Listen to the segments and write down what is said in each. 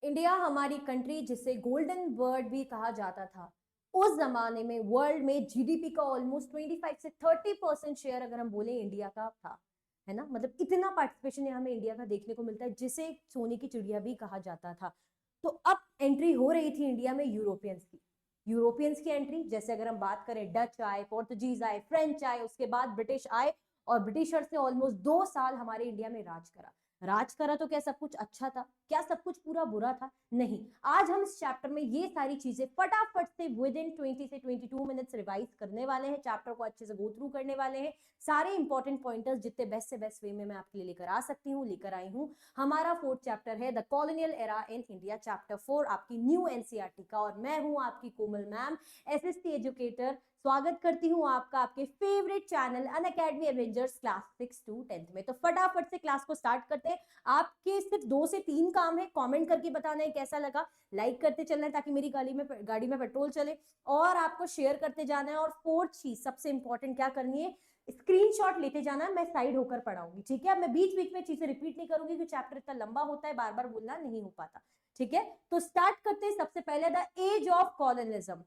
India हमारी country जिसे golden word भी कहा जाता था, उस जमाने में वर्ल्ड में जीडीपी का ऑलमोस्ट 25 से 30% शेयर अगर हम बोले इंडिया का था, है ना। मतलब इतना पार्टिसिपेशन यहाँ में इंडिया का देखने को मिलता है, जिसे सोने की चिड़िया भी कहा जाता था। तो अब एंट्री हो रही थी इंडिया में यूरोपियंस की एंट्री। जैसे अगर हम बात करें, डच आए, पोर्तुगीज आए, फ्रेंच आए, उसके बाद ब्रिटिश आए, और ब्रिटिशर्स ने ऑलमोस्ट 2 साल हमारे इंडिया में राज करा। तो क्या सब कुछ अच्छा था? क्या सब कुछ पूरा बुरा था? नहीं। आज हम इस चैप्टर में ये सारी चीजें फटाफट से विद इन 20 से 22 मिनट्स रिवाइज करने वाले हैं, चैप्टर को अच्छे से गो थ्रू करने वाले हैं। सारे इंपॉर्टेंट पॉइंटर्स जितने बेस्ट से बेस्ट वे में मैं आपके लिए लेकर आ सकती हूँ लेकर आई हूँ। हमारा 4th चैप्टर है the colonial era in India, chapter 4 आपकी न्यू एनसीईआरटी का, और मैं हूँ आपकी कोमल मैम, एसएसटी एजुकेटर। स्वागत करती हूँ आपका आपके favourite channel Unacademy Avengers class 6 to 10th में। तो फटाफट से क्लास को स्टार्ट करते हैं। आपके सिर्फ 2 से 3 काम है, कमेंट करके बताना है कैसा लगा, लाइक करते चलना है ताकि मेरी गाड़ी में पेट्रोल चले, और आपको शेयर करते जाना है। और 4th चीज सबसे इंपॉर्टेंट क्या करनी है, स्क्रीनशॉट लेते जाना है। मैं साइड होकर पढ़ाऊंगी, ठीक है। मैं बीच बीच में चीजें रिपीट नहीं करूंगी क्योंकि चैप्टर इतना लंबा होता है, बार बार बोलना नहीं हो पाता, ठीक है। तो स्टार्ट करते हैं। सबसे पहले the age of colonialism,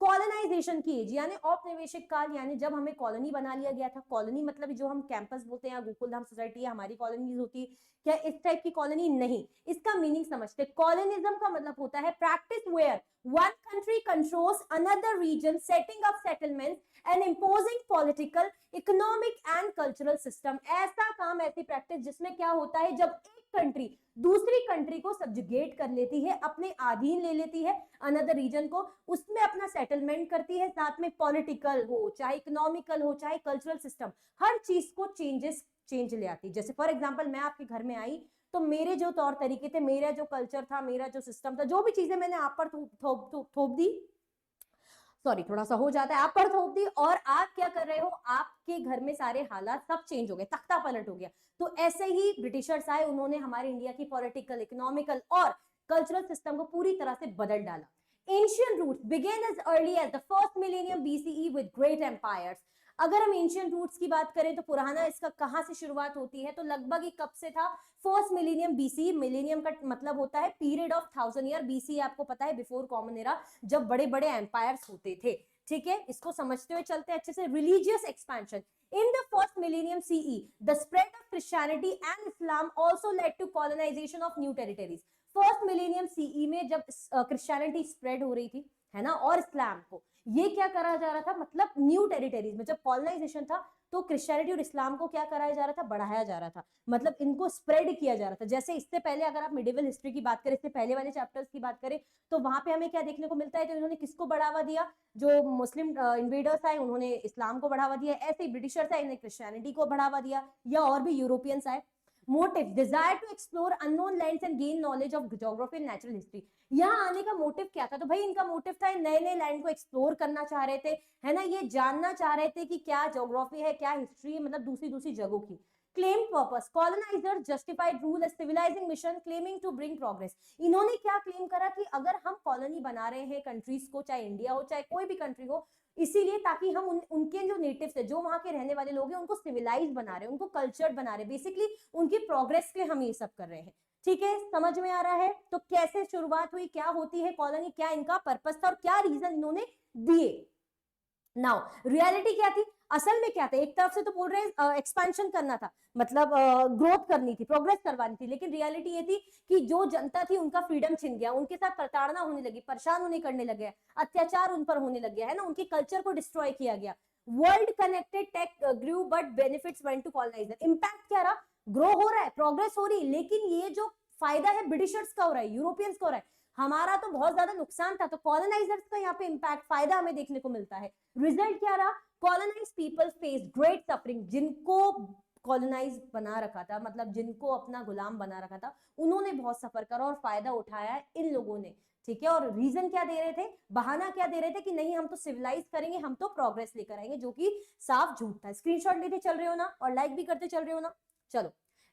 colonization की एज, यानी औपनिवेशिक काल, यानी जब हमें कॉलोनी बना लिया गया था। कॉलोनी मतलब जो हम कैंपस बोलते हैं, गोकुलधाम सोसाइटी है, हमारी कॉलोनीज होती है, क्या इस टाइप की कॉलोनी? नहीं। इसका मीनिंग समझते। कॉलोनिज्म का मतलब होता है practice where one country controls another region, setting up settlement and imposing political, economic and cultural system. ऐसा काम, ऐसी प्रैक्टिस जिसमें क्या होता है, जब एक कंट्री दूसरी कंट्री को सब्जुगेट कर लेती है, अपने अधीन ले लेती है, अनदर रीजन को, उसमें अपना सेटलमेंट करती है, साथ में पॉलिटिकल हो, चाहे इकोनॉमिकल हो, चाहे कल्चरल सिस्टम, हर चीज को चेंज ले आती। जैसे फॉर एग्जाम्पल मैं आपके घर में आई, तो मेरे जो तौर तरीके थे, मेरा जो कल्चर था, मेरा जो सिस्टम था, जो भी चीजें मैंने आप पर थोप दी, सॉरी थोड़ा सा हो जाता है, आप पर थोप दी, और आप क्या कर रहे हो, आपके घर में सारे हालात सब चेंज हो गए, तख्ता पलट हो गया। तो ऐसे ही ब्रिटिशर्स आए, उन्होंने हमारे इंडिया की पॉलिटिकल, इकोनॉमिकल और कल्चरल सिस्टम को पूरी तरह से बदल डाला। Ancient roots begin as early as the first millennium BCE with great empires. अगर हम एंशियंट रूट्स की बात करें तो पुराना इसका कहां से शुरुआत होती है, तो लगभग ही कब से था, फर्स्ट मिलेनियम बीसी। मिलेनियम का मतलब होता है पीरियड ऑफ 1000 ईयर, बीसी आपको पता है बिफोर कॉमन एरा, जब बड़े बड़े एम्पायर्स होते थे, ठीक है। इसको समझते हुए चलते अच्छे से। Religious expansion in the first millennium CE, the spread of Christianity and Islam also led to colonization of new territories. First millennium CE में जब क्रिश्चियनिटी स्प्रेड हो रही थी, है ना, और इस्लाम को ये क्या करा जा रहा था, मतलब न्यू टेरिटरीज में जब कॉलोनाइजेशन था, तो क्रिश्चियनिटी और इस्लाम को क्या कराया जा रहा था, बढ़ाया जा रहा था, मतलब इनको स्प्रेड किया जा रहा था। जैसे इससे पहले अगर आप मिडिवल हिस्ट्री की बात करें, इससे पहले वाले चैप्टर्स की बात करें, तो वहां पे हमें क्या देखने को मिलता है, तो इन्होंने किसको बढ़ावा दिया, जो मुस्लिम इन्वेडर्स आए उन्होंने इस्लाम को बढ़ावा दिया, ऐसे ही ब्रिटिशर्स आए इन्हें क्रिश्चियनिटी को बढ़ावा दिया, या और भी यूरोपियंस आए। Motive desire to explore unknown lands and gain knowledge of geography and natural history. यहाँ आने का मोटिव क्या था, तो भाई इनका मोटिव था नए नए लैंड को एक्सप्लोर करना चाह रहे थे, है ना, ये जानना चाह रहे थे कि क्या ज्योग्राफी है, क्या हिस्ट्री है, मतलब दूसरी दूसरी जगहों की। Claim purpose, colonizer justified rule as civilizing mission claiming to bring progress. इन्होंने क्या क्लेम करा कि अगर हम कॉलोनी बना रहे हैं कंट्रीज को, चाहे इंडिया हो चाहे कोई भी कंट्री हो, इसीलिए ताकि हम उनके जो नेटिव्स है, जो वहां के रहने वाले लोग हैं, उनको सिविलाइज बना रहे हैं, उनको कल्चर्ड बना रहे हैं, बेसिकली उनकी प्रोग्रेस के लिए हम ये सब कर रहे हैं, ठीक है। समझ में आ रहा है? तो कैसे शुरुआत हुई, क्या होती है कॉलोनी, क्या इनका पर्पस था, और क्या रीजन इन्होंने दिए। नाउ रियलिटी क्या थी, असल में क्या था, एक तरफ से तो बोल रहे हैं एक्सपेंशन करना था, मतलब ग्रोथ करनी थी, प्रोग्रेस करवानी थी, लेकिन रियलिटी ये थी कि जो जनता थी उनका फ्रीडम छिन गया, उनके साथ प्रताड़ना होने लगी, परेशान होने करने लगे, अत्याचार उन पर होने लग गया, है ना, उनके कल्चर को डिस्ट्रॉय किया गया। वर्ल्ड कनेक्टेड टेक grew but benefits went to colonizer. Impact क्या रहा, ग्रो हो रहा है, प्रोग्रेस हो रही है, लेकिन ये जो फायदा है ब्रिटिशर्स का हो रहा है, यूरोपियंस का हो रहा है, हमारा तो बहुत ज्यादा नुकसान था। तो कॉलोनाइजर्स का यहाँ पे इंपैक्ट, फायदा हमें देखने को मिलता है। रिजल्ट क्या रहा, colonize people face great suffering. जिनको कॉलोनाइज बना रखा था, मतलब जिनको अपना गुलाम बना रखा था, उन्होंने बहुत सफर करा और फायदा उठाया है इन लोगों ने, ठीक है। और रीजन क्या दे रहे थे, बहाना क्या दे रहे थे कि नहीं हम तो सिविलाइज करेंगे, हम तो प्रोग्रेस लेकर आएंगे, जो कि साफ झूठ था। स्क्रीनशॉट लेते चल रहे हो ना, और लाइक भी करते चल रहे हो ना। चलो,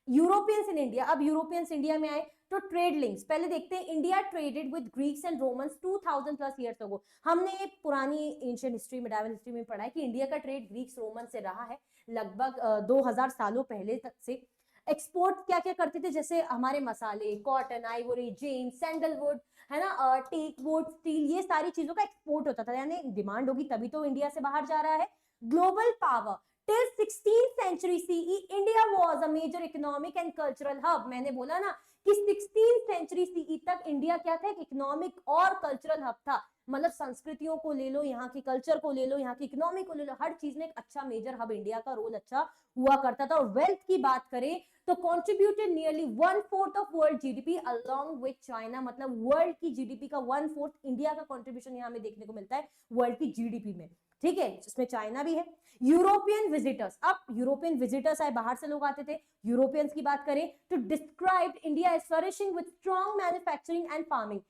यूरोपियंस इन इंडिया, अब यूरोपियंस इंडिया में आए तो ट्रेड लिंक्स पहले देखते हैं। India traded with Greeks and Romans 2000 plus years ago. हमने ये पुरानी एंशिएंट हिस्ट्री, मेडावल हिस्ट्री में पढ़ा है कि इंडिया का ट्रेड ग्रीक्स रोमन से रहा है लगभग 2000 सालों पहले तक से। एक्सपोर्ट क्या क्या करते थे, जैसे हमारे मसाले, कॉटन, आइवरी, जेम्स, सैंडलवुड, है ना, टीक वुड, स्टील, ये सारी चीजों का एक्सपोर्ट होता था, यानी डिमांड होगी तभी तो इंडिया से बाहर जा रहा है। Global power, till 16th century CE India was a major economic and cultural hub. मैंने बोला ना कि 16th century CE तक इंडिया क्या था, एक इकोनॉमिक और कल्चरल हब था। मतलब संस्कृतियों को ले लो, यहाँ की कल्चर को ले लो, यहाँ की इकोनॉमी को ले लो, हर चीज में एक अच्छा मेजर हब, इंडिया का रोल अच्छा हुआ करता था। और वेल्थ की बात करें तो contributed nearly 1/4 of world GDP along with China. मतलब वर्ल्ड की जीडीपी का 1/4 इंडिया का कॉन्ट्रीब्यूशन यहाँ में देखने को मिलता है वर्ल्ड की जीडीपी में, ठीक है, जिसमें चाइना भी है। यूरोपियन विजिटर्स, अब यूरोपियन विजिटर्स आए, बाहर से लोग आते थे। यूरोपियंस की बात करें तो describe India as flourishing with strong manufacturing and farming.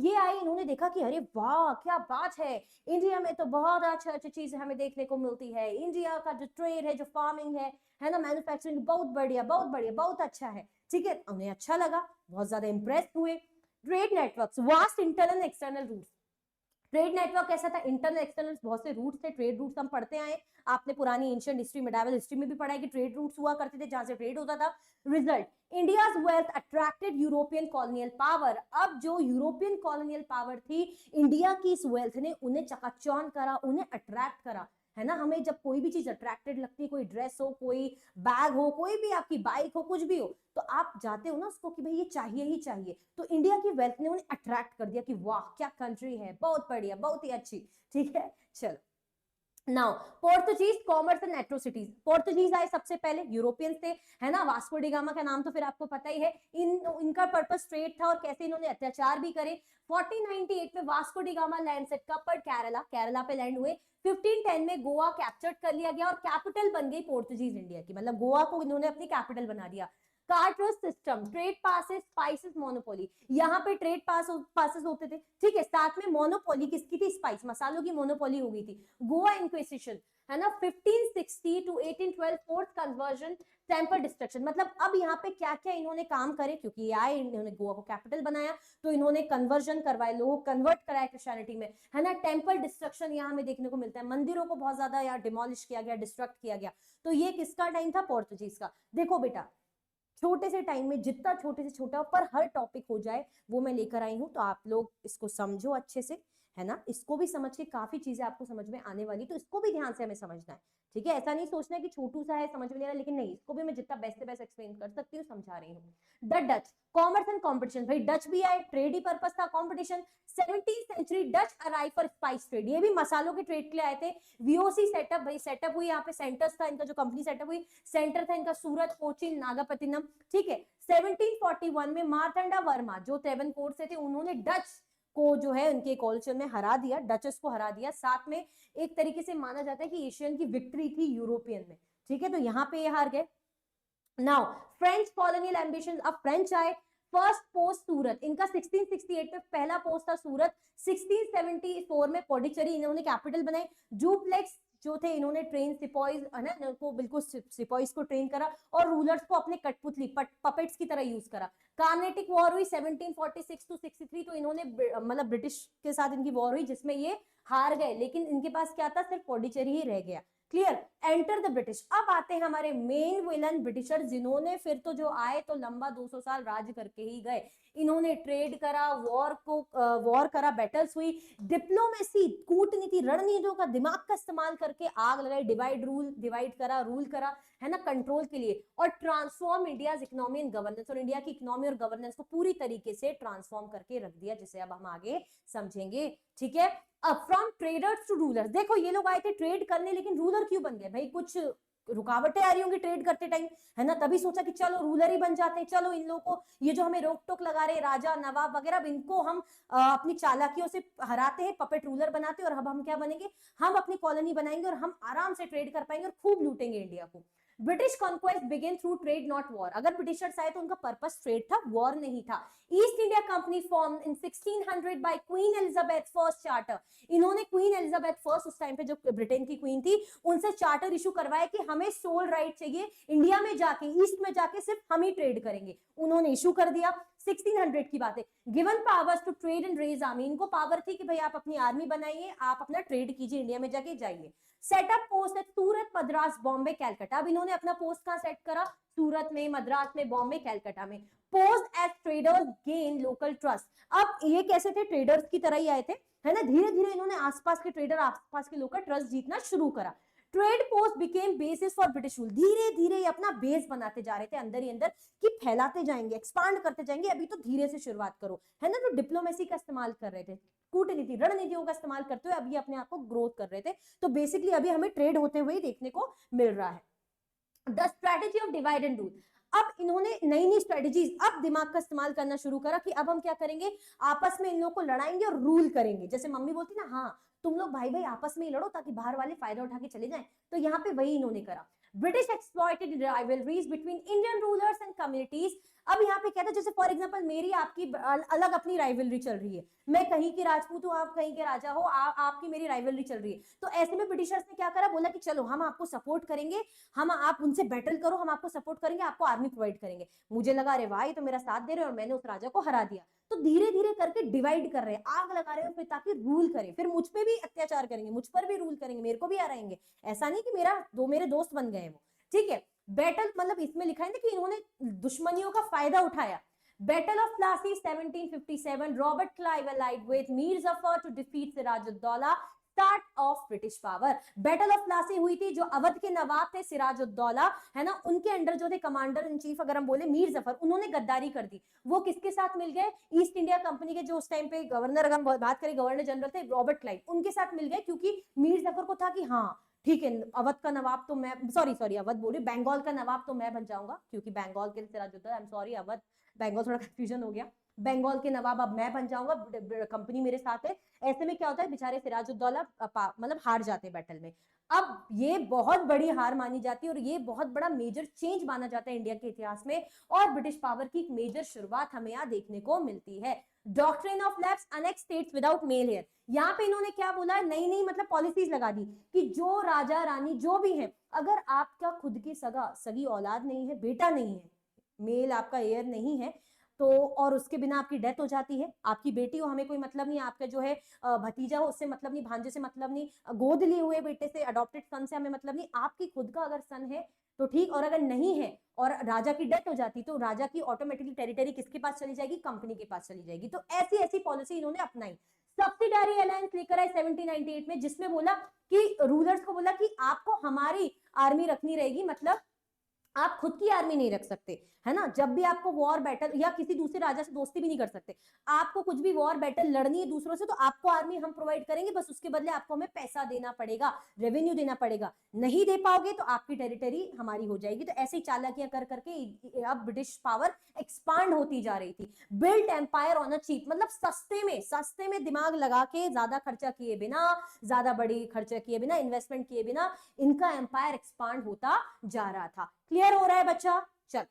ये आए, इन्होंने देखा कि अरे वाह क्या बात है, इंडिया में तो बहुत अच्छी अच्छी चीजें हमें देखने को मिलती है, इंडिया का जो ट्रेड है, जो फार्मिंग है ना, मैन्युफैक्चरिंग, बहुत बढ़िया बहुत बढ़िया, बहुत अच्छा है, ठीक है, उन्हें अच्छा लगा, बहुत ज्यादा इंप्रेस हुए। Trade networks, vast internal external roots. Trade network कैसा था, इंटरनल एक्सटर्नल बहुत से रूट्स थे, ट्रेड रूट्स हम पढ़ते आए, आपने पुरानी एंशिएंट हिस्ट्री, मेडावल हिस्ट्री में भी पढ़ा है कि ट्रेड रूट्स हुआ करते थे जहां से ट्रेड होता था। Result, India's wealth attracted European colonial power. अब जो यूरोपियन कॉलोनियल पावर थी, इंडिया की इस वेल्थ ने उन्हें चकाचौंध करा, उन्हें अट्रैक्ट करा, है ना। हमें जब कोई भी चीज अट्रैक्टेड लगती है, कोई ड्रेस हो, कोई बैग हो, कोई भी आपकी बाइक हो, कुछ भी हो, तो आप जाते हो ना उसको कि भाई ये चाहिए ही चाहिए। तो इंडिया की वेल्थ ने उन्हें अट्रैक्ट कर दिया कि वाह क्या कंट्री है, बहुत बढ़िया, बहुत ही अच्छी, ठीक है। चलो now Portuguese commerce and atrocities. Portuguese आए सबसे पहले, यूरोपियंस थे, है ना। वास्को डी गामा का नाम तो फिर आपको पता ही है। इनका पर्पस ट्रेड था और कैसे इन्होंने अत्याचार भी करे। 1498 में Vasco da Gama land set Kappad Kerala, Kerala पे लैंड हुए। 1510 में गोवा कैप्चर कर लिया गया और कैपिटल बन गई पोर्तुगीज इंडिया की, मतलब गोवा को इन्होंने अपनी कैपिटल बना दिया। Cartaz system, trade passes, spices monopoly, यहाँ पे ट्रेड पासेस होते थे, ठीक है, साथ में मोनोपोली किसकी थी, स्पाइस मसालों की मोनोपोली हो गई थी। गोवा इंक्विजिशन, है ना, 1560 to 1812 forced conversion, temple destruction. मतलब अब यहाँ पे क्या क्या इन्होंने काम करे, क्योंकि ये आए, इन्होंने गोवा को कैपिटल बनाया, तो इन्होंने कन्वर्जन करवाए, लोगों को कन्वर्ट कराया क्रिश्चियनिटी में, है ना। टेम्पल डिस्ट्रक्शन यहाँ हमें देखने को मिलता है, मंदिरों को बहुत ज्यादा यहाँ डिमोलिश किया गया, डिस्ट्रक्ट किया गया। तो ये किसका टाइम था, पोर्तुगीज का। देखो बेटा, छोटे से टाइम में जितना छोटे से छोटा पर हर टॉपिक हो जाए वो मैं लेकर आई हूं, तो आप लोग इसको समझो अच्छे से, है ना। इसको भी समझ के काफी चीजें आपको समझ में आने वाली, तो इसको भी ध्यान से हमें समझना है, ठीक है। ऐसा नहीं सोचना है कि छोटू सा है, समझ में नहीं आ रहा, लेकिन नहीं, इसको भी मैं जितना बेस्ट से बेस्ट एक्सप्लेन कर सकती हूँ समझा रही हूँ। The Dutch, commerce and competition, भाई डच भी आए, ट्रेड ही पर्पस था, competition. 17th century Dutch arrive for spice trade, ये भी मसालों के ट्रेड के लिए आए थे। वीओसी सेटअप, भाई सेटअप हुई, यहाँ पे सेंटर्स था इनका, जो कंपनी सेटअप हुई, सेंटर था इनका सूरत, कोचीन, नागापट्टिनम, ठीक है। 1741 में मार्तंडा वर्मा जो ट्रेवनकोर से थे, उन्होंने डच को जो है उनके कॉलेशन में हरा दिया, डचेस को हरा दिया। साथ में एक तरीके से माना जाता है कि एशियन की विक्ट्री थी यूरोपियन में, ठीक है, तो यहाँ पे ये हार गए। नाउ फ्रेंच कॉलोनियल एम्बिशन, अब फ्रेंच आए। फर्स्ट पोस्ट सूरत, इनका 1668 में पहला पोस्ट था सूरत। 1674 में पौंडीचेरी इन्होंने कैपिटल बनाई। जूप्लेक्स जो थे, इन्होंने ट्रेन सिपॉइज, है ना, को बिल्कुल सिपॉइज को ट्रेन करा और रूलर्स को अपने कठपुतली पपेट्स की तरह यूज करा। कार्नेटिक वॉर हुई 1746 टू 63, तो इन्होंने मतलब ब्रिटिश के साथ इनकी वॉर हुई जिसमें ये हार गए, लेकिन इनके पास क्या था, सिर्फ पौंडीचेरी ही रह गया। क्लियर। एंटर द ब्रिटिश, अब आते हैं हमारे मेन विलन ब्रिटिशर, जिन्होंने फिर तो जो आए तो लंबा 200 साल राज करके ही गए। इन्होंने ट्रेड करा, वॉर करा, बैटल्स हुई, डिप्लोमेसी, कूटनीति, रणनीतियों का, दिमाग का इस्तेमाल करके आग लगाई, डिवाइड करा, रूल करा, है ना, कंट्रोल के लिए, और transform India economy and governance, और इंडिया की इकोनॉमी और गवर्नेंस को पूरी तरीके से ट्रांसफॉर्म करके रख दिया, जिसे अब हम आगे समझेंगे, ठीक है। अब फ्रॉम ट्रेडर्स टू रूलर्स, देखो ये लोग आए थे ट्रेड करने, लेकिन रूलर क्यों बन गए, भाई कुछ रुकावटें आ रही होंगी ट्रेड करते टाइम, है ना, तभी सोचा कि चलो रूलर ही बन जाते हैं, चलो इन लोगों को, ये जो हमें रोक टोक लगा रहे राजा नवाब वगैरह, इनको हम अपनी चालाकियों से हराते हैं, पपेट रूलर बनाते हैं, और अब हम क्या बनेंगे, हम अपनी कॉलोनी बनाएंगे और हम आराम से ट्रेड कर पाएंगे और खूब लूटेंगे इंडिया को। British conquest began through trade not war, अगर ब्रिटिशर्स आए तो उनका पर्पस ट्रेड था, वॉर नहीं था। East India Company form in 1600 by Queen Elizabeth first charter, इन्होंने क्वीन एलिजाबेथ फर्स्ट, उस टाइम पे जो ब्रिटेन की क्वीन थी, उनसे चार्टर इशू करवाया कि हमें सोल राइट चाहिए, इंडिया में जाके, ईस्ट में जाके सिर्फ हम ही ट्रेड करेंगे, उन्होंने इशू कर दिया। 1600 की बात है। Given powers to trade and raise army, इनको पावर थी कि भाई आप अपनी आर्मी बनाइए, आप अपना ट्रेड कीजिए, इंडिया में जाके जाइए। सेटअप पोस्ट एट सूरत, मद्रास, बॉम्बे, कैलकाटा। अब इन्होंने अपना पोस्ट कहां सेट करा? सूरत में, मद्रास में, बॉम्बे, कैलकाटा में। Post as traders gain local trust. अब ये कैसे थे? ट्रेडर्स की तरह ही आए थे, है ना। धीरे धीरे इन्होंने आसपास के ट्रेडर, आसपास के लोग का ट्रस्ट जीतना शुरू करा। Trade post became basis for British rule. धीरे धीरे अपना बेस बनाते जा रहे थे अंदर ही अंदर, कि फैलाते जाएंगे, एक्सपांड करते जाएंगे, अभी तो धीरे से शुरुआत करो, है ना। तो डिप्लोमेसी का इस्तेमाल कर रहे थे, कूटनीति, रणनीतियों का इस्तेमाल करते हुए अभी अपने आप को ग्रोथ कर रहे थे। तो बेसिकली अभी हमें ट्रेड होते हुए ही देखने को मिल रहा है। The strategy of divide and rule. अब इन्होंने नई नई स्ट्रेटेजीज, अब दिमाग का इस्तेमाल करना शुरू करा कि अब हम क्या करेंगे, आपस में इन लोगों को लड़ाएंगे और रूल करेंगे। जैसे मम्मी बोलती ना, हाँ तुम लोग भाई भाई आपस में ही लड़ो ताकि बाहर वाले फायदा उठा के चले जाएं, तो यहाँ पे वही इन्होंने करा। British exploited rivalries between Indian rulers and communities. अब यहाँ पे कहता है, जैसे फॉर एग्जांपल मेरी आपकी अलग अपनी राइवलरी चल रही है, मैं कहीं की राजपूत हूँ, आप कहीं के राजा हो, आपकी मेरी राइवलरी चल रही है। तो ऐसे में ब्रिटिशर्स ने क्या करा, बोला कि चलो हम आपको सपोर्ट करेंगे, हम आप उनसे बैटल करो, हम आपको सपोर्ट करेंगे, आपको आर्मी प्रोवाइड करेंगे। मुझे लगा अरे भाई तो मेरा साथ दे रहे और मैंने उस राजा को हरा दिया। तो धीरे धीरे करके डिवाइड कर रहे हैं, आग लगा रहे हैं फिर, ताकि रूल करें, फिर मुझ पे भी अत्याचार करेंगे, मुझ पर भी रूल करेंगे, मेरे को भी हराएंगे। ऐसा नहीं कि मेरे दोस्त बन गए वो, ठीक है। बैटल मतलब इसमें लिखा है ना कि इन्होंने दुश्मनियों का फायदा उठाया। Battle of Plassey 1757, Robert Clive allied with Mir Jafar to defeat Sirajuddaula, start of British power. Battle of Plassey हुई थी, जो अवध के नवाब थे सिराजुद्दौला, है ना, उनके अंडर जो थे कमांडर इन चीफ अगर हम बोले मीर जफर, उन्होंने गद्दारी कर दी। वो किसके साथ मिल गए? ईस्ट इंडिया कंपनी के जो उस टाइम पे गवर्नर, अगर हम बात करें गवर्नर जनरल थे रॉबर्ट क्लाइव, उनके साथ मिल गए, क्योंकि मीर जफर को था कि हाँ ठीक है, अवध का नवाब तो मैं, सॉरी अवध बोली, बंगाल का नवाब तो मैं बन जाऊंगा, क्योंकि बंगाल के Sirajuddaula, I am sorry Awadh Bengal, थोड़ा कंफ्यूजन हो गया। बंगाल के नवाब अब मैं बन जाऊंगा, कंपनी मेरे साथ है। ऐसे में क्या होता है, बेचारे सिराजुद्दौला मतलब हार जाते बैटल में। अब ये बहुत बड़ी हार मानी जाती है और ये बहुत बड़ा मेजर चेंज माना जाता है इंडिया के इतिहास में, और ब्रिटिश पावर की एक मेजर शुरुआत हमें यहाँ देखने को मिलती है। Doctrine of lapse, annex states without male heir. यहाँ पे इन्होंने क्या बोला, नई नई मतलब पॉलिसीज लगा दी कि जो राजा रानी जो भी है, अगर आपका खुद की सगी औलाद नहीं है, बेटा नहीं है, मेल आपका एयर नहीं है, तो और उसके बिना आपकी डेथ हो जाती है, आपकी बेटी हो हमें कोई मतलब नहीं, आपका जो है भतीजा हो उससे मतलब नहीं, भांजे से मतलब नहीं, गोद लिए हुए बेटे से, अडॉप्टेड सन से हमें मतलब नहीं, आपकी खुद का अगर सन है तो ठीक, और अगर नहीं है और राजा की डेथ हो जाती तो राजा की ऑटोमेटिकली टेरिटरी किसके पास चली जाएगी? कंपनी के पास चली जाएगी। तो ऐसी ऐसी पॉलिसी इन्होंने अपनाई। सब्सिडारी अलायंस लेकर आए 1798 में, जिसमें बोला कि रूलर्स को बोला कि आपको हमारी आर्मी रखनी रहेगी, मतलब आप खुद की आर्मी नहीं रख सकते, है ना। जब भी आपको वॉर बैटल या किसी दूसरे राजा से दोस्ती भी नहीं कर सकते, आपको कुछ भी वॉर बैटल लड़नी है दूसरों से, तो आपको आर्मी हम प्रोवाइड करेंगे, बस उसके बदले आपको हमें पैसा देना पड़ेगा, रेवेन्यू देना पड़ेगा। नहीं दे पाओगे तो आपकी टेरिटरी हमारी हो जाएगी। तो ऐसी चालाकियां कर करके अब ब्रिटिश पावर एक्सपांड होती जा रही थी। Build empire on a cheap, मतलब सस्ते में दिमाग लगा के, ज्यादा खर्चा किए बिना, ज्यादा बड़ी खर्चा किए बिना, इन्वेस्टमेंट किए बिना, इनका एम्पायर एक्सपांड होता जा रहा था। क्लियर हो रहा है बच्चा? चल,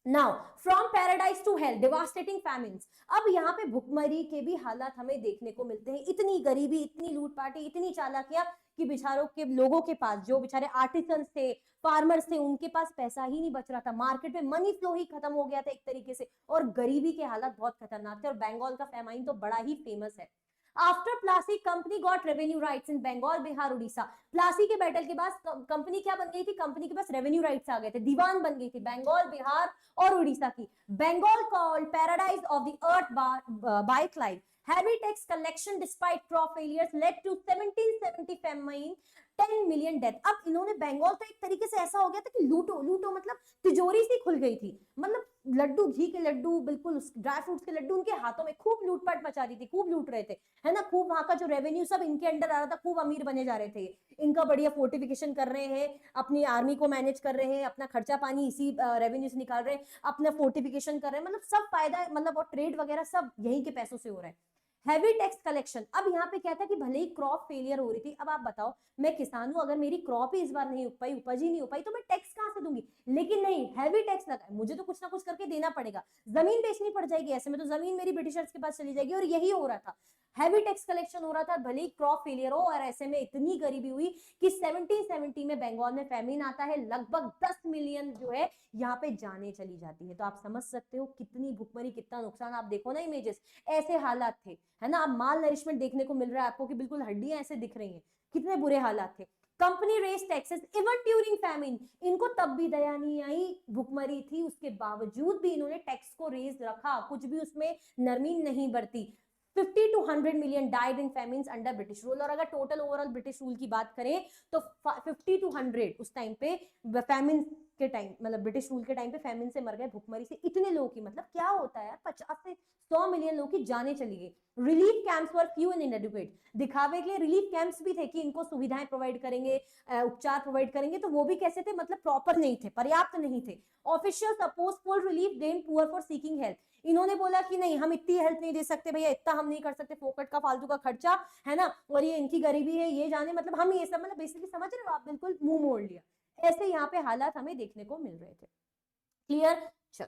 now from paradise to hell, devastating famines. अब यहाँ पे भुखमरी के भी हालात हमें देखने को मिलते हैं। इतनी गरीबी, इतनी लूटपाटी, इतनी चालाकियां कि बेचारों के लोगों के पास, जो बेचारे आर्टिसंस थे, फार्मर्स थे, उनके पास पैसा ही नहीं बच रहा था, मार्केट में मनी फ्लो ही खत्म हो गया था एक तरीके से, और गरीबी के हालात बहुत खतरनाक थे। और बंगाल का फेमाइन तो बड़ा ही फेमस है। After Plassey company got revenue rights इन बंगाल, बिहार, उड़ीसा। प्लासी के बैटल के बाद कंपनी क्या बन गई थी? कंपनी के पास रेवेन्यू राइट्स आ गए थे, दीवान बन गई थी बंगाल, बिहार और उड़ीसा की। Bengal called paradise of the earth by Clive. Heavy tax collection despite crop failures led to 1770 famine, 10 million death। अब इन्होंने बंगाल तो एक तरीके से ऐसा हो गया था कि लूटो लूटो, मतलब तिजोरी सी खुल गई थी, मतलब लड्डू, घी के लड्डू, बिल्कुल ड्राई फ्रूट्स के लड्डू उनके हाथों में, खूब लूटपाट मचा रही थी, खूब लूट रहे थे, है ना। खूब वहां का जो रेवेन्यू सब इनके अंडर आ रहा था, खूब अमीर बने जा रहे थे। इनका बढ़िया फोर्टिफिकेशन कर रहे हैं, अपनी आर्मी को मैनेज कर रहे हैं, अपना खर्चा पानी इसी रेवेन्यू से निकाल रहे हैं, अपना फोर्टिफिकेशन कर रहे हैं, मतलब सब फायदा, मतलब और ट्रेड वगैरह सब यहीं के पैसों से हो रहा है। Heavy tax collection. अब यहाँ पे क्या था कि भले ही क्रॉप फेलियर हो रही थी, अब आप बताओ मैं किसान हूं, अगर मेरी क्रॉप ही इस बार नहीं उग पाई, उपज ही नहीं हो पाई, तो मैं टैक्स कहां से दूंगी? लेकिन नहीं, हैवी टैक्स लगा है, मुझे तो कुछ ना कुछ करके देना पड़ेगा, जमीन बेचनी पड़ जाएगी, ऐसे में तो जमीन मेरी ब्रिटिशर्स के पास चली जाएगी, और यही हो रहा था। हैवी टैक्स कलेक्शन हो रहा था, भले ही क्रॉप फेलियर हो, और ऐसे में इतनी गरीबी हुई कि 1770 में बंगाल में फैमिन आता है, लगभग 10 मिलियन जो है यहाँ पे जाने चली जाती है। तो आप समझ सकते हो कितनी भुखमरी, कितना नुकसान। आप देखो ना इमेजेस, ऐसे हालात थे, है ना। अब माल नरिशमेंट देखने को मिल रहा है आपको कि बिल्कुल हड्डियां ऐसे दिख रही हैं, कितने बुरे हालात थे। Company raise taxes even during famine, इनको तब भी दया नहीं आई, भुखमरी थी, उसके बावजूद भी इन्होंने टैक्स को रेज रखा, कुछ भी उसमें नरमी नहीं बरती। 50 to 100 million died in famines under British rule. और अगर टोटल ओवरऑल ब्रिटिश रूल की बात करें तो 50 to 100 उस टाइम पे फैमिन के टाइम, मतलब ब्रिटिश रूल के टाइम पे फैमिन से मर गए, भुखमरी से इतने लोग की, मतलब क्या होता है यार, 50 से 100 मिलियन लोग की जाने चली गई। Relief camps were few and इनएडिक्वेट, दिखावे के लिए रिलीफ कैंप्स भी थे कि इनको सुविधाएं प्रोवाइड करेंगे, उपचार प्रोवाइड करेंगे, तो वो भी कैसे थे, मतलब प्रॉपर नहीं थे, पर्याप्त नहीं थे। Officials oppose full relief then poor for seeking help, इन्होंने बोला कि नहीं, हम इतनी हेल्प नहीं दे सकते भैया, इतना हम नहीं कर सकते, फोकट का फालतू का खर्चा है ना, और ये इनकी गरीबी है, ये जाने, मतलब हम ये सब, मतलब बेसिकली समझ रहे हो आप, बिल्कुल मुंह मोड़ लिया। ऐसे यहाँ पे हालात हमें देखने को मिल रहे थे। क्लियर। चलो,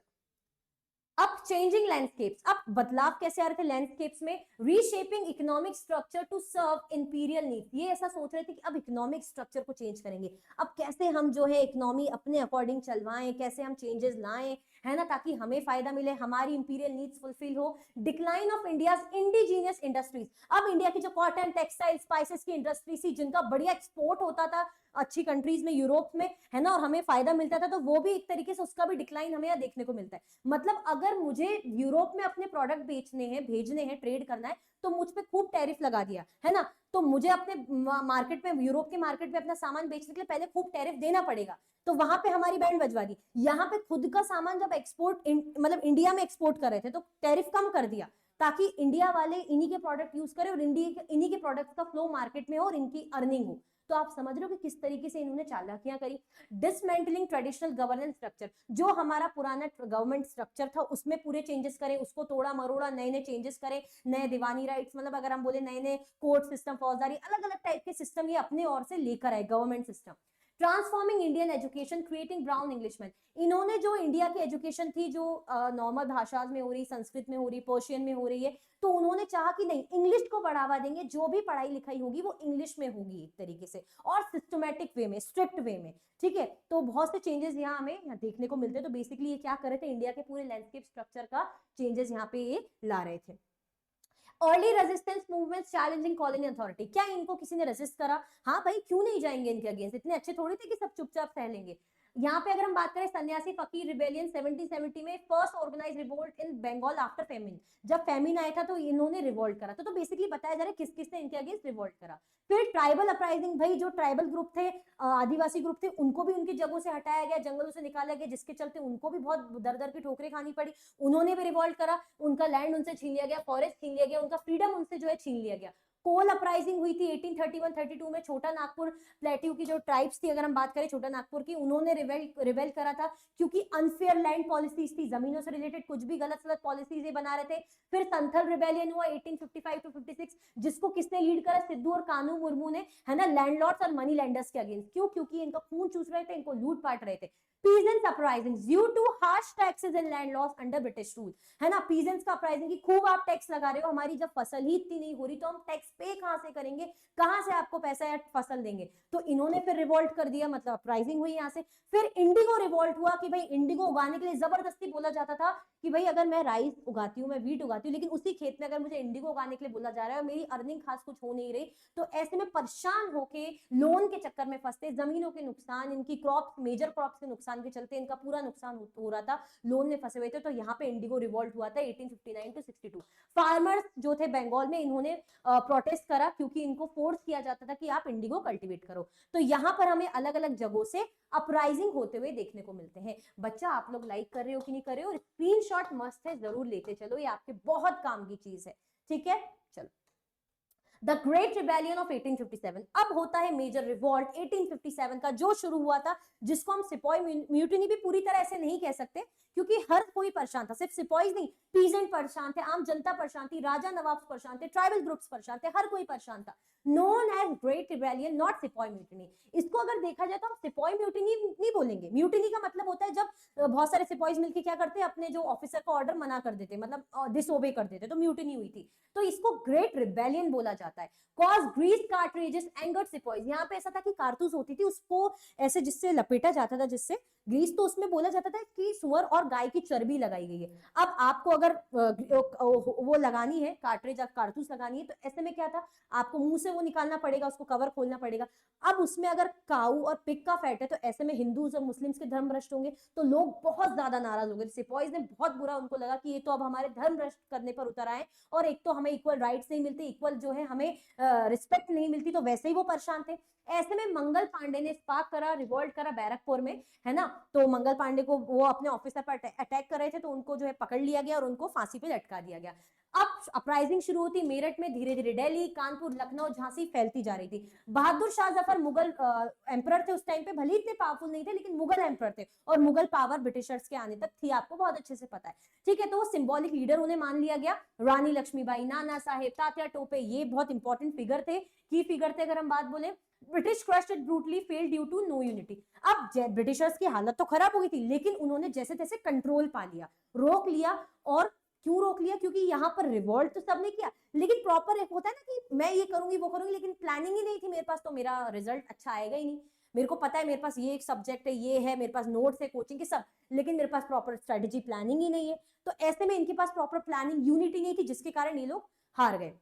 अब चेंजिंग लैंडस्केप्स, अब बदलाव कैसे आ रहे थे लैंडस्केप्स में, reshaping economic structure to serve imperial needs, ये ऐसा सोच रहे थे कि अब इकोनॉमिक स्ट्रक्चर को चेंज करेंगे, अब कैसे हम जो है इकोनॉमी अपने अकॉर्डिंग चलवाएं, कैसे हम चेंजेस लाएं, है ना, ताकि हमें फायदा मिले, हमारी इंपीरियल नीड्स फुलफिल हो। Decline of India's indigenous industries, अब इंडिया की जो कॉटन, टेक्सटाइल, स्पाइसेस की इंडस्ट्री थी, जिनका बढ़िया एक्सपोर्ट होता था अच्छी कंट्रीज में, यूरोप में, है ना, और हमें फायदा मिलता था, तो वो भी एक तरीके से उसका भी डिक्लाइन हमें यहाँ देखने को मिलता है। मतलब अगर मुझे यूरोप में अपने प्रोडक्ट बेचने हैं, भेजने हैं, ट्रेड करना है, तो मुझ पे खूब टैरिफ लगा दिया, है ना, तो मुझे अपने मार्केट में, यूरोप के मार्केट में अपना सामान बेचने के लिए पहले खूब टैरिफ देना पड़ेगा, तो वहां पे हमारी बैंड बजवा दी। यहाँ पे खुद का सामान जब एक्सपोर्ट मतलब इंडिया में एक्सपोर्ट कर रहे थे, तो टैरिफ कम कर दिया, ताकि इंडिया वाले इन्हीं के प्रोडक्ट यूज करें, और इन्हीं के प्रोडक्ट्स का फ्लो मार्केट में हो और इनकी अर्निंग हो। तो आप समझ रहे हो कि किस तरीके से इन्होंने चालाकियां करी। डिसमेंटलिंग ट्रेडिशनल गवर्नेंस स्ट्रक्चर, जो हमारा पुराना गवर्नमेंट स्ट्रक्चर था उसमें पूरे चेंजेस करें, उसको तोड़ा मरोड़ा, नए नए चेंजेस करें, नए दीवानी राइट्स, मतलब अगर हम बोले नए नए कोर्ट सिस्टम, फौजदारी, अलग अलग टाइप के सिस्टम ये अपने ओर से लेकर आए government system. Transforming Indian education, creating brown Englishman, इन्होंने जो इंडिया की एजुकेशन थी, जो नॉर्मल भाषा में हो रही, संस्कृत में हो रही, पर्शियन में हो रही है, तो उन्होंने चाहा कि नहीं, इंग्लिश को बढ़ावा देंगे, जो भी पढ़ाई लिखाई होगी वो इंग्लिश में होगी एक तरीके से, और सिस्टमैटिक वे में, स्ट्रिक्ट वे में, ठीक है। तो बहुत से चेंजेस यहाँ हमें यहाँ देखने को मिलते हैं। तो बेसिकली ये क्या कर रहे थे, इंडिया के पूरे लैंडस्केप स्ट्रक्चर का चेंजेस यहाँ पे ये ला रहे थे। Early resistance movement challenging colony authority, क्या इनको किसी ने रेजिस्ट करा? हाँ भाई, क्यों नहीं जाएंगे इनके अगेंस्ट, इतने अच्छे थोड़ी थे कि सब चुपचाप सह लेंगे। यहाँ पे अगर हम बात करें सन्यासी फकीर रिबेलियन 1770 में, first organize revolt in Bengal after famine, जब फेमिन आया था तो इन्होंने रिवोल्ट करा। तो बेसिकली बताया जा रहा है किस किस ने इनके अगेंस्ट रिवोल्ट करा। फिर ट्राइबल अपराइजिंग, भाई जो ट्राइबल ग्रुप थे, आदिवासी ग्रुप थे, उनको भी उनकी जगहों से हटाया गया, जंगलों से निकाला गया, जिसके चलते उनको भी बहुत दर दर की ठोकरें खानी पड़ी, उन्होंने भी रिवोल्ट करा, उनका लैंड उनसे छीन लिया गया, फॉरेस्ट छीन लिया गया, उनका फ्रीडम उनसे जो है छीन लिया गया। कोल अपराइजिंग हुई थी 1831-32 में, छोटा नागपुर प्लेट्यू की जो ट्राइब्स थी, अगर हम बात करें छोटा नागपुर की, उन्होंने रिवेल करा था, क्योंकि अनफेयर लैंड पॉलिसीज थी, जमीनों से रिलेटेड कुछ भी गलत गलत पॉलिसीज ये बना रहे थे। फिर संथल रिबेलियन हुआ 1855-56, जिसको किसने लीड करा, सिद्धू और कानू मुर्मू ने, है ना, लैंडलॉर्ड्स और मनी लैंडर्स के अगेंस्ट। क्यों? क्योंकि इनका खून चूस रहे थे, इनको लूट पाट रहे थे। Peasants uprising due too harsh taxes and land loss under British rule, है ना, पीजेंट्स का अपराइजिंग की खूब आप टैक्स लगा रहे हो, हमारी जब फसल ही इतनी नहीं हो रही तो हम टैक्स पे कहां से करेंगे, कहां से आपको पैसा या फसल देंगे। तो इन्होंने फिर रिवोल्ट कर दिया, मतलब अपराइजिंग हुई यहां से। फिर इंडिगो रिवोल्ट हुआ कि भाई इंडिगो उगाने के लिए जबरदस्ती बोला जाता था कि भाई अगर मैं राइस उगाती हूँ, मैं वीट उगाती हूँ, लेकिन उसी खेत में अगर मुझे इंडिगो उगाने के लिए बोला जा रहा है और मेरी अर्निंग खास कुछ हो नहीं रही, तो ऐसे में परेशान होके लोन के चक्कर में फंसते, जमीनों के नुकसान, इनकी क्रॉप, मेजर क्रॉप्स के नुकसान के चलते इनका पूरा नुकसान हो रहा था, लोन में फंसे हुए थे। तो यहाँ पे इंडिगो रिवोल्ट हुआ था 1859 to 62। फार्मर्स जो थे बंगाल में, इन्होंने प्रोटेस्ट करा, क्योंकि इनको फोर्स किया जाता था कि आप इंडिगो कल्टीवेट करो। तो यहाँ पर हमें अलग अलग जगहों से अपराइजिंग होते हुए देखने को मिलते हैं। बच्चा आप लोग लाइक कर रहे हो कि नहीं कर रहे हो, स्क्रीनशॉट मस्त है, जरूर लेते चलो, ये आपके बहुत काम की चीज है, ठीक है। चलो, द ग्रेट रिबेलियन ऑफ 1857। अब होता है मेजर रिवॉल्ट 1857 का, जो शुरू हुआ था, जिसको हम सिपॉय म्यूटिनी भी पूरी तरह ऐसे नहीं कह सकते, क्योंकि हर कोई परेशान था, सिर्फ सिपॉइज नहीं, पीजेंट परेशान थे, आम जनता परेशान थी, राजा नवाब परेशान थे, ट्राइबल ग्रुप्स परेशान थे, हर कोई परेशान था। Known as great rebellion, not sepoy mutiny. इसको अगर देखा जाए तो हम सिपॉय म्यूटिनी नहीं बोलेंगे। म्यूटिनी का मतलब होता है जब बहुत सारे सिपॉइज मिलकर क्या करते हैं, अपने जो ऑफिसर का ऑर्डर मना कर देते, मतलब डिसओबे कर देते, तो म्यूटिनी हुई थी। तो इसको ग्रेट रिबेलियन बोला जाता है। Cause grease cartridges angered sepoys, यहाँ पे ऐसा था कि कारतूस होती थी, उसको ऐसे जिससे लपेटा जाता था, जिससे ग्रीस, तो उसमें बोला जाता था कि सुअर और गाय की चर्बी लगाई गई है। अब आपको अगर वो लगानी है, कार्ट्रिज कारतूस लगानी है, तो ऐसे में क्या था, आपको मुंह से वो निकालना पड़ेगा, उसको कवर खोलना पड़ेगा। अब उसमें अगर काऊ और पिग का फैट है, तो ऐसे में हिंदूज और मुस्लिम्स के धर्म भ्रष्ट होंगे, तो लोग बहुत ज्यादा नाराज हो गए। सिपॉइज ने बहुत बुरा, उनको लगा कि ये तो अब हमारे धर्म भ्रष्ट करने पर उतर आए, और एक तो हमें इक्वल राइट्स नहीं मिलते, इक्वल जो है हमें रिस्पेक्ट नहीं मिलती, तो वैसे ही वो परेशान थे। ऐसे में मंगल पांडे ने स्पार्क करा, रिवोल्ट करा बैरकपुर में, है ना। तो मंगल पांडे को, वो अपने ऑफिसर पर अटैक कर रहे थे, तो उनको जो है पकड़ लिया गया और उनको फांसी पे लटका दिया गया। अब अपराइजिंग शुरू होती मेरठ में, धीरे धीरे दिल्ली, कानपुर, लखनऊ, झांसी फैलती जा रही थी। बहादुर शाह जफर मुगल एम्परर थे उस टाइम पे, भले इतने पावरफुल नहीं थे, लेकिन मुगल एम्परर थे, और मुगल पावर ब्रिटिशर्स के आने तक थी, आपको बहुत अच्छे से पता है। ठीक है, तो वो सिंबॉलिक लीडर उन्हें मान लिया गया। रानी लक्ष्मीबाई, नाना साहेब, तात्या टोपे, ये बहुत इंपॉर्टेंट फिगर थे, की फिगर थे अगर हम बात बोले। British crushed it brutally, failed due to no unity. अब ब्रिटिशर्स की हालत तो खराब हो गई थी, लेकिन उन्होंने जैसे तैसे कंट्रोल पा लिया, रोक लिया। और क्यों रोक लिया, क्योंकि यहाँ पर रिवॉल्ट तो सबने किया, लेकिन प्रॉपर एक होता है ना कि मैं ये करूंगी वो करूंगी, लेकिन प्लानिंग ही नहीं थी मेरे पास, तो मेरा रिजल्ट अच्छा आएगा ही नहीं। मेरे को पता है मेरे पास ये एक सब्जेक्ट है, ये है, मेरे पास नोट्स है कोचिंग के सब, लेकिन मेरे पास प्रॉपर स्ट्रेटेजी प्लानिंग ही नहीं है। तो ऐसे में इनके पास प्रॉपर प्लानिंग यूनिटी नहीं थी, जिसके कारण ये लोग हार गए।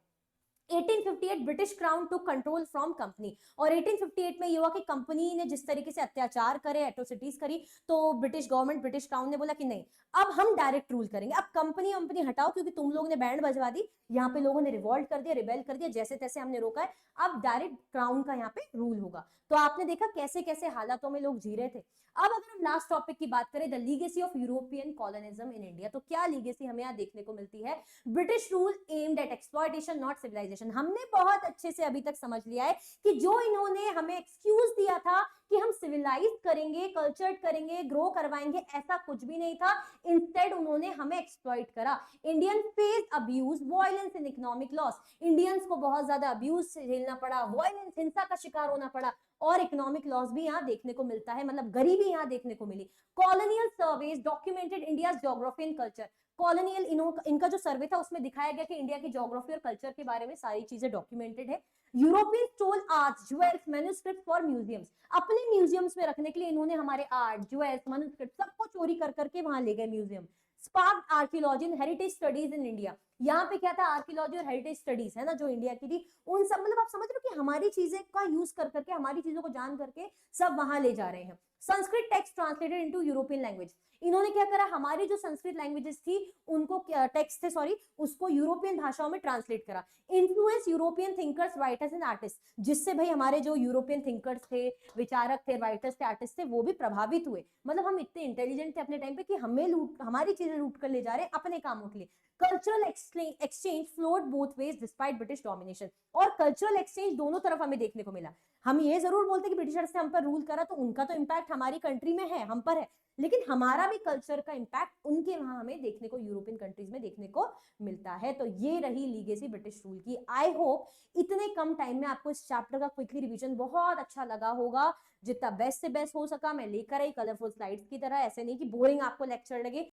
1858 British crown to control from company, और 1858 में ये हुआ कि कंपनी ने जिस तरीके से अत्याचार करे, एट्रोसिटीज करी, तो ब्रिटिश गवर्नमेंट, ब्रिटिश क्राउन ने बोला कि नहीं, अब हम डायरेक्ट रूल करेंगे, अब कंपनी हटाओ, क्योंकि तुम लोगों ने बैंड बजवा दी, यहाँ पे लोगों ने रिवॉल्ट कर दिया, रिबेल कर दिया, जैसे तैसे हमने रोका है, अब डायरेक्ट क्राउन का यहाँ पे रूल होगा। तो आपने देखा कैसे कैसे हालातों में लोग जी रहे थे। अब अगर हम लास्ट टॉपिक की बात करें, the legacy of European colonialism in India, तो क्या लीगेसी हमें यहाँ देखने को मिलती है। British rule aimed at exploitation not civilization. हमने बहुत अच्छे से अभी तक समझ लिया है कि जो इन्होंने हमें एक्सक्यूज दिया था कि हम सिविलाइज करेंगे, कल्चर्ड करेंगे, ग्रो करवाएंगे, ऐसा कुछ भी नहीं था। इंस्टेड उन्होंने हमें एक्सप्लॉइट करा। Indian face abuse, violence and economic loss. Indians को बहुत ज्यादा अब्यूज से झेलना पड़ा, वायलेंस, हिंसा का शिकार होना पड़ा, और इकोनॉमिक लॉस भी यहाँ देखने को मिलता है, मतलब गरीबी यहाँ देखने को मिली। Colonial surveys documented India geography and culture. Colonial इनका जो सर्वे था, उसमें दिखाया गया कि इंडिया की ज्योग्राफी और कल्चर के बारे में सारी चीजें डॉक्यूमेंटेड है। European stole arts, jewels, manuscript for museums. अपने म्यूजियम्स में रखने के लिए इन्होंने हमारे आर्ट, ज्वेल्स, मैन्युस्क्रिप्ट सबको चोरी कर करके वहां ले गए museum. Spark archaeology and heritage studies in India. यहाँ पे क्या था, आर्कियोलॉजी और हेरिटेज स्टडीज, है ना, जो इंडिया की थी, उन सब, मतलब आप समझ रहे हो कि हमारी चीजें का यूज कर करके, हमारी चीजों को जान करके सब वहां ले जा रहे हैं। Sanskrit text translated into European language. इन्होंने क्या करा, हमारी जो संस्कृत लैंग्वेजेस थी, उनको टेक्स्ट थे सॉरी, उसको यूरोपियन भाषाओं में ट्रांसलेट करा। Influence European thinkers, writers and artist, जिससे भाई हमारे जो यूरोपियन थिंकर्स थे, विचारक थे, राइटर्स थे, आर्टिस्ट थे, वो भी प्रभावित हुए। मतलब हम इतने इंटेलिजेंट थे अपने टाइम पे कि हमें हमारी चीजें लूट कर ले जा रहे हैं अपने कामों के लिए। Cultural exchange flowed both ways despite British domination. और कल्चरल एक्सचेंज दोनों तरफ हमें देखने को मिला। हम ये जरूर बोलते हैं कि ब्रिटिशर्स ने हम पर रूल करा, तो उनका तो इम्पैक्ट हमारी कंट्री में है, हम पर है, लेकिन हमारा भी कल्चर का इम्पैक्ट उनके वहां हमें देखने को, यूरोपियन कंट्रीज में देखने को मिलता है। तो ये रही लीगेसी ब्रिटिश रूल की। आई होप इतने कम टाइम में आपको इस चैप्टर का क्विकली रिवीजन बहुत अच्छा लगा होगा। जितना बेस्ट से बेस्ट हो सका मैं लेकर आई, कलरफुल स्लाइड्स की तरह, ऐसे नहीं कि बोरिंग आपको लेक्चर लगे।